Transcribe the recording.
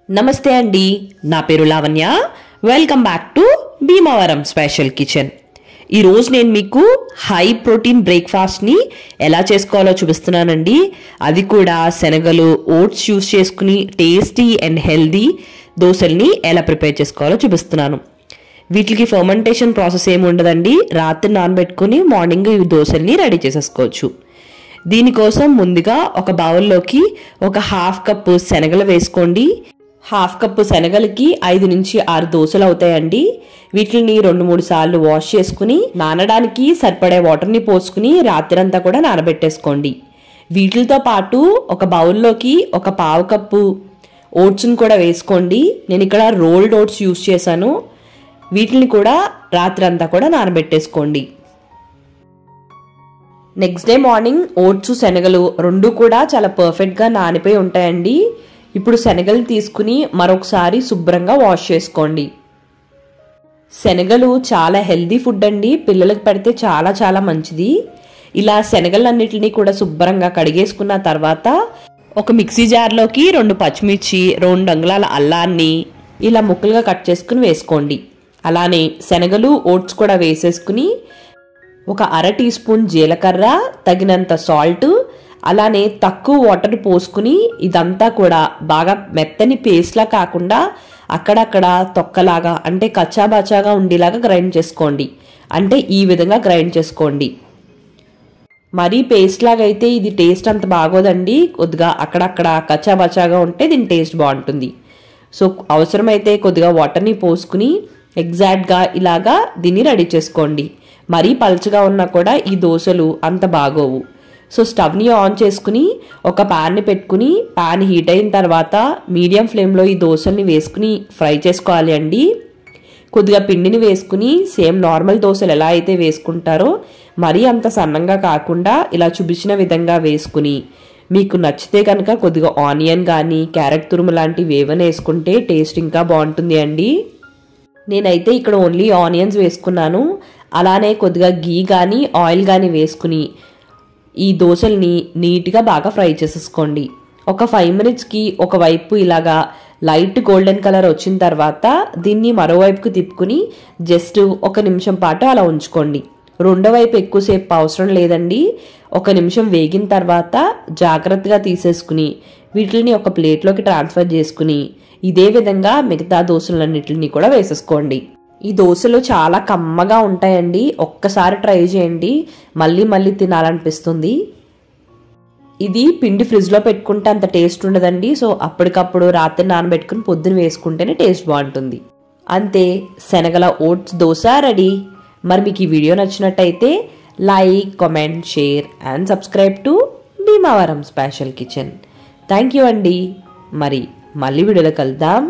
నమస్తే అండి, నా పేరు Lavanya. Welcome back to Bhimavaram special kitchen. ఈరోజు నేను మీకు హై ప్రోటీన్ బ్రేక్ఫాస్ట్ని ఎలా చేసుకోవాలో చూపిస్తున్నానండి. అది కూడా శనగలు, ఓట్స్ యూస్ చేసుకుని టేస్టీ అండ్ హెల్దీ దోశల్ని ఎలా ప్రిపేర్ చేసుకోవాలో చూపిస్తున్నాను. వీటికి ఫర్మెంటేషన్ ప్రాసెస్ ఏమి ఉండదండి. రాత్రి నానబెట్టుకుని మార్నింగ్ ఈ దోశల్ని రెడీ చేసేసుకోవచ్చు. దీనికోసం ముందుగా ఒక బౌల్లోకి ఒక హాఫ్ కప్పు శనగలు వేసుకోండి. హాఫ్ కప్పు శనగలకి 5 నుంచి 6 దోశలు అవుతాయండి. వీటిని 2-3 సార్లు వాష్ చేసుకుని నానడానికి సరిపడే వాటర్ని పోసుకుని రాత్రంతా కూడా నానబెట్టేసుకోండి. వీటితో పాటు ఒక బౌల్లోకి ఒక పావు కప్పు ఓట్స్ని కూడా వేసుకోండి. నేను ఇక్కడ రోల్డ్ ఓట్స్ యూస్ చేశాను. వీటిని కూడా రాత్రంతా కూడా నానబెట్టేసుకోండి. నెక్స్ట్ డే మార్నింగ్ ఓట్స్, శనగలు రెండు కూడా చాలా పర్ఫెక్ట్గా నానిపోయి ఉంటాయండి. ఇప్పుడు శనగలు తీసుకుని మరొకసారి శుభ్రంగా వాష్ చేసుకోండి. శనగలు చాలా హెల్దీ ఫుడ్ అండి. పిల్లలకు పెడితే చాలా చాలా మంచిది. ఇలా శనగలన్నిటిని కూడా శుభ్రంగా కడిగేసుకున్న తర్వాత ఒక మిక్సీ జార్లోకి 2 పచ్చిమిర్చి, 2 అంగుళాల అల్లాన్ని ఇలా ముక్కలుగా కట్ చేసుకుని వేసుకోండి. అలానే శనగలు, ఓట్స్ కూడా వేసేసుకుని ఒక 1/2 టీ స్పూన్ జీలకర్ర, తగినంత సాల్ట్, అలానే తక్కువ వాటర్ పోసుకుని ఇదంతా కూడా బాగా మెత్తని పేస్ట్లా కాకుండా అక్కడక్కడ తొక్కలాగా అంటే కచ్చాబచ్చాగా ఉండేలాగా గ్రైండ్ చేసుకోండి. అంటే ఈ విధంగా గ్రైండ్ చేసుకోండి. మరీ పేస్ట్ లాగా అయితే ఇది టేస్ట్ అంత బాగోదండి. కొద్దిగా అక్కడక్కడ కచ్చాబచ్చాగా ఉంటే దీని టేస్ట్ బాగుంటుంది. సో అవసరమైతే కొద్దిగా వాటర్ని పోసుకుని ఎగ్జాక్ట్గా ఇలాగా దీన్ని రెడీ చేసుకోండి. మరీ పలుచగా ఉన్నా కూడా ఈ దోశలు అంత బాగోవు. సో స్టవ్ని ఆన్ చేసుకుని ఒక ప్యాన్ని పెట్టుకుని ప్యాన్ హీట్ అయిన తర్వాత మీడియం ఫ్లేమ్లో ఈ దోశల్ని వేసుకుని ఫ్రై చేసుకోవాలి అండి. కొద్దిగా పిండిని వేసుకుని సేమ్ నార్మల్ దోశలు ఎలా అయితే వేసుకుంటారో మరీ అంత సన్నంగా కాకుండా ఇలా చూపించిన విధంగా వేసుకుని మీకు నచ్చితే కనుక కొద్దిగా ఆనియన్ కానీ క్యారెట్ తురుము లాంటివి ఏమైనా వేసుకుంటే టేస్ట్ ఇంకా బాగుంటుంది అండి. నేనైతే ఇక్కడ ఓన్లీ ఆనియన్స్ వేసుకున్నాను. అలానే కొద్దిగా గీ కానీ ఆయిల్ కానీ వేసుకుని ఈ దోశల్ని నీట్గా బాగా ఫ్రై చేసేసుకోండి. ఒక 5 మినిట్స్కి ఒకవైపు ఇలాగా లైట్ గోల్డెన్ కలర్ వచ్చిన తర్వాత దీన్ని మరోవైపుకి తిప్పుకుని జస్ట్ 1 నిమిషం పాటు అలా ఉంచుకోండి. రెండో వైపు ఎక్కువసేపు అవసరం లేదండి. 1 నిమిషం వేగిన తర్వాత జాగ్రత్తగా తీసేసుకుని వీటిని ఒక ప్లేట్లోకి ట్రాన్స్ఫర్ చేసుకుని ఇదే విధంగా మిగతా దోశలన్నిటిని కూడా వేసేసుకోండి. ఈ దోశలు చాలా కమ్మగా ఉంటాయండి. ఒక్కసారి ట్రై చేయండి, మళ్ళీ మళ్ళీ తినాలనిపిస్తుంది. ఇది పిండి ఫ్రిడ్జ్లో పెట్టుకుంటే అంత టేస్ట్ ఉండదండి. సో అప్పటికప్పుడు రాత్రి నానబెట్టుకుని పొద్దున వేసుకుంటేనే టేస్ట్ బాగుంటుంది. అంతే, శనగల ఓట్స్ దోశ రెడీ. మరి మీకు ఈ వీడియో నచ్చినట్టయితే like, comment, share and subscribe to Bhimavaram special kitchen. Thank you అండి. మరి మళ్ళీ వీడియోలో కలుద్దాం.